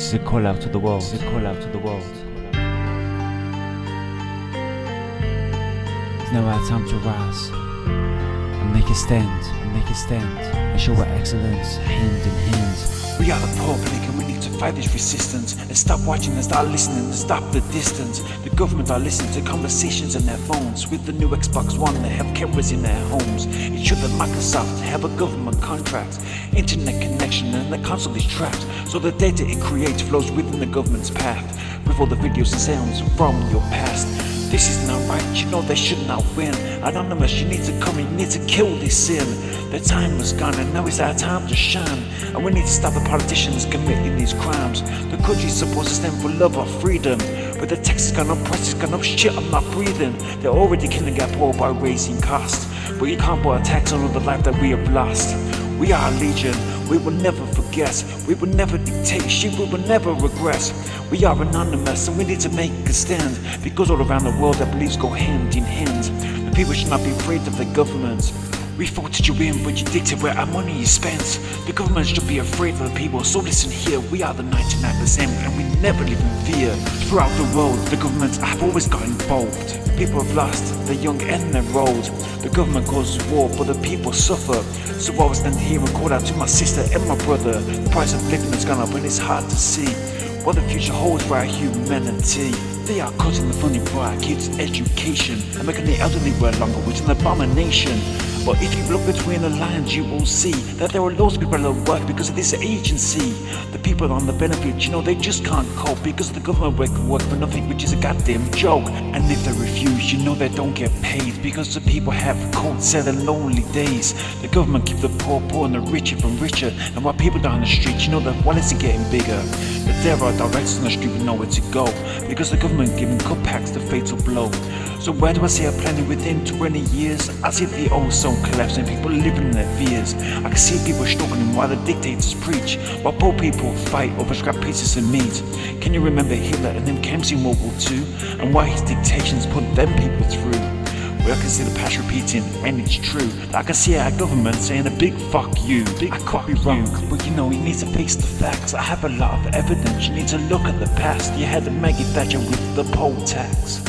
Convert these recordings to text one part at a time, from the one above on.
This is a call out to the world. This is a call out to the world. It's now our time to rise and make a stand, and show our excellence hand in hand. We are the public and we need to fight this resistance and stop watching and start listening and stop the distance. The government are listening to conversations on their phones. With the new Xbox One, they have cameras in their homes. It should that Microsoft have a government contract, internet connection, and the console is tracked, so the data it creates flows within the government's path, with all the videos and sounds from your past. This is not right, you know they should not win. Anonymous, you need to come and you need to kill this sin. The time was gone and now it's our time to shine, and we need to stop the politicians committing these crimes. The country's supposed to stand for love or freedom, but the tax has gone up, prices gone up, shit I'm not breathing. They're already killing our poor by raising costs, but you can't put a tax on all the life that we have lost. We are a legion, we will never forget, we will never dictate shit, we will never regress. We are anonymous and we need to make a stand, because all around the world our beliefs go hand in hand. The people should not be afraid of the government. We voted you in, but you dictate where our money is spent. The government should be afraid of the people, so listen here, we are the 99% and we never live in fear. Throughout the world, the governments have always got involved. People have lost, the young and the old. The government causes war, but the people suffer. So I will stand here and call out to my sister and my brother. The price of living has gone up and it's hard to see what the future holds for our humanity. They are cutting the funding for our kids' education and making the elderly work longer, which is an abomination. But if you look between the lines, you will see that there are loads of people that work because of this agency. The people on the benefit, you know, they just can't cope because the government work for nothing, which is a goddamn joke. And if they refuse, you know they don't get paid because the people have cold, sad and lonely days. The government keep the poor poor and the rich even richer, and while people down the street, you know, the wallets are getting bigger. But there are directors on the street who know where to go because the government giving cutbacks the fatal blow. So where do I see a planet within 20 years? I see the ozone collapsing, people living in their fears. I can see people struggling while the dictators preach, while poor people fight over scrap pieces of meat. Can you remember Hitler and them camps in World War II, and why his dictations put them people through? Well, I can see the past repeating, and it's true. I can see our government saying a big fuck you. I could be wrong, but you know, you need to face the facts. I have a lot of evidence, you need to look at the past. You had Maggie Thatcher with the poll tax,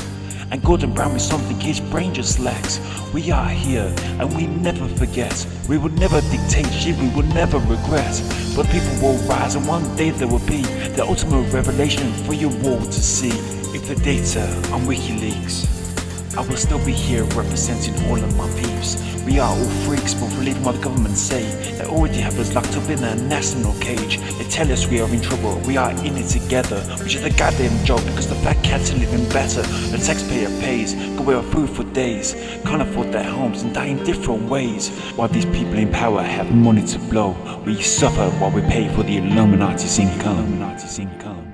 and Gordon Brown with something his brain just lacks. We are here, and we never forget. We will never dictate shit, we will never regret. But people will rise, and one day there will be the ultimate revelation for you all to see. If the data on WikiLeaks, I will still be here representing all of my peeps. We are all freaks, but believing what the government say. They already have us locked up in a national cage. They tell us we are in trouble, we are in it together, which is a goddamn joke because the fat cats are living better. The taxpayer pays, go without food for days, can't afford their homes and die in different ways. While these people in power have money to blow, we suffer while we pay for the Illuminati's income.